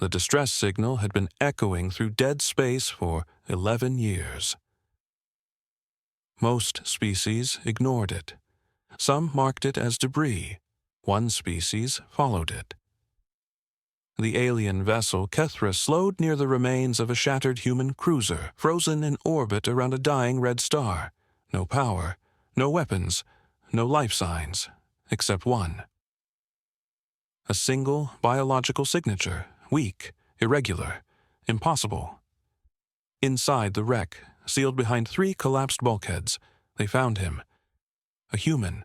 The distress signal had been echoing through dead space for 11 years. Most species ignored it. Some marked it as debris. One species followed it. The alien vessel Kethra slowed near the remains of a shattered human cruiser, frozen in orbit around a dying red star. No power, no weapons, no life signs, except one. A single biological signature, weak, irregular, impossible. Inside the wreck, sealed behind 3 collapsed bulkheads, they found him. A human.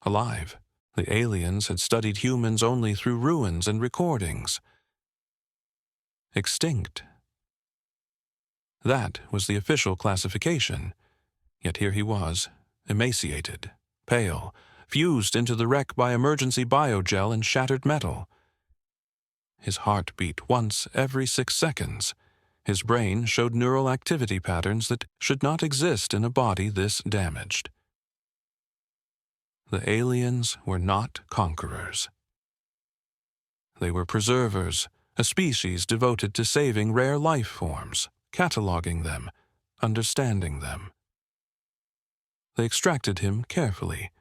Alive. The aliens had studied humans only through ruins and recordings. Extinct. That was the official classification. Yet here he was, emaciated, pale, fused into the wreck by emergency biogel and shattered metal. His heart beat once every 6 seconds. His brain showed neural activity patterns that should not exist in a body this damaged. The aliens were not conquerors. They were preservers, a species devoted to saving rare life forms, cataloging them, understanding them. They extracted him carefully.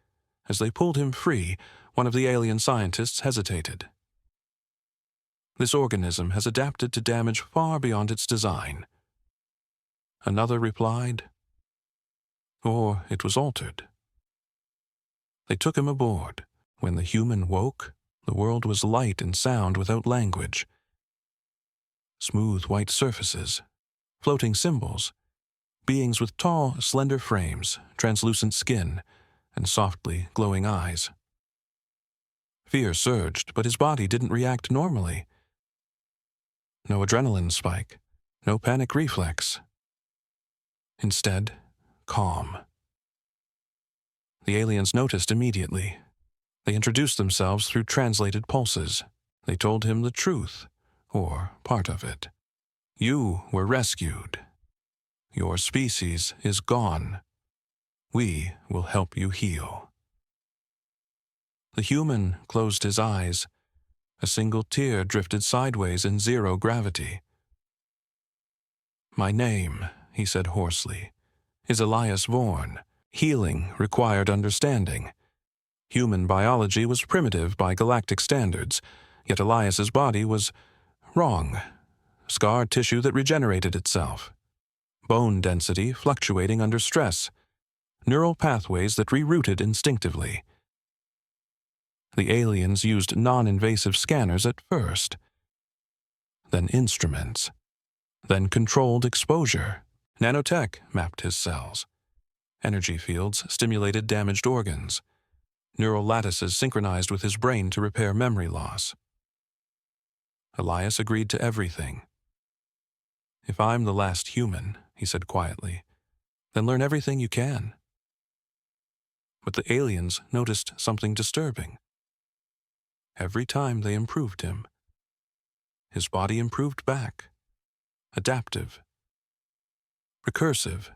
As they pulled him free, one of the alien scientists hesitated. This organism has adapted to damage far beyond its design. Another replied, or it was altered. They took him aboard. When the human woke, the world was light and sound without language. Smooth white surfaces, floating symbols, beings with tall, slender frames, translucent skin, and softly glowing eyes. Fear surged, but his body didn't react normally. No adrenaline spike, no panic reflex. Instead, calm. The aliens noticed immediately. They introduced themselves through translated pulses. They told him the truth, or part of it. You were rescued. Your species is gone. We will help you heal. The human closed his eyes. A single tear drifted sideways in zero gravity. My name, he said hoarsely, is Elias Vorn. Healing required understanding. Human biology was primitive by galactic standards, yet Elias's body was wrong. Scar tissue that regenerated itself. Bone density fluctuating under stress. Neural pathways that rerouted instinctively. The aliens used non-invasive scanners at first. Then instruments. Then controlled exposure. Nanotech mapped his cells. Energy fields stimulated damaged organs. Neural lattices synchronized with his brain to repair memory loss. Elias agreed to everything. If I'm the last human, he said quietly, then learn everything you can. But the aliens noticed something disturbing. Every time they improved him, his body improved back. Adaptive. Recursive.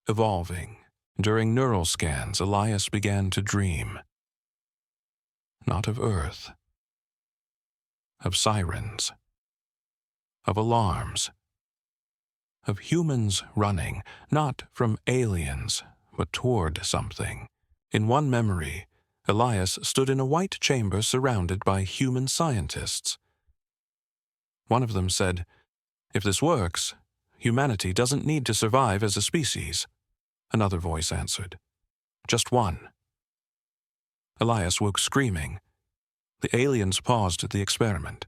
Evolving. During neural scans, Elias began to dream. Not of Earth. Of sirens. Of alarms. Of humans running, not from aliens, but toward something. In one memory, Elias stood in a white chamber surrounded by human scientists. One of them said, "If this works, humanity doesn't need to survive as a species." Another voice answered, "Just one." Elias woke screaming. The aliens paused the experiment.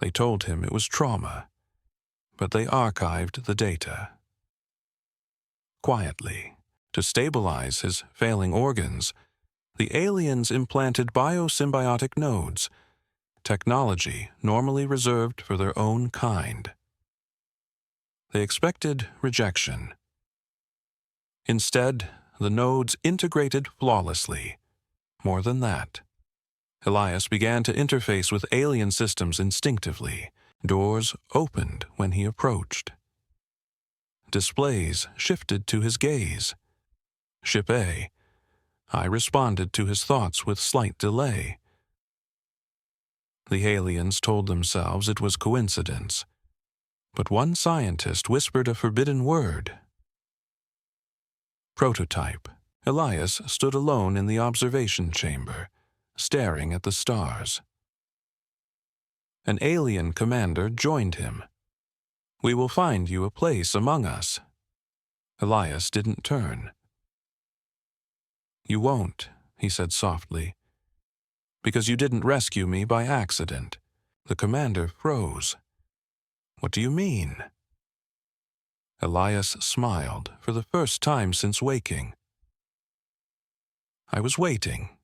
They told him it was trauma, but they archived the data. Quietly, to stabilize his failing organs, the aliens implanted biosymbiotic nodes, technology normally reserved for their own kind. They expected rejection. Instead, the nodes integrated flawlessly. More than that, Elias began to interface with alien systems instinctively. Doors opened when he approached. Displays shifted to his gaze. Ship A. I responded to his thoughts with slight delay. The aliens told themselves it was coincidence. But one scientist whispered a forbidden word. Prototype. Elias stood alone in the observation chamber, staring at the stars. An alien commander joined him. "We will find you a place among us." Elias didn't turn. "You won't," he said softly, "because you didn't rescue me by accident." The commander froze. "What do you mean?" Elias smiled for the first time since waking. "I was waiting.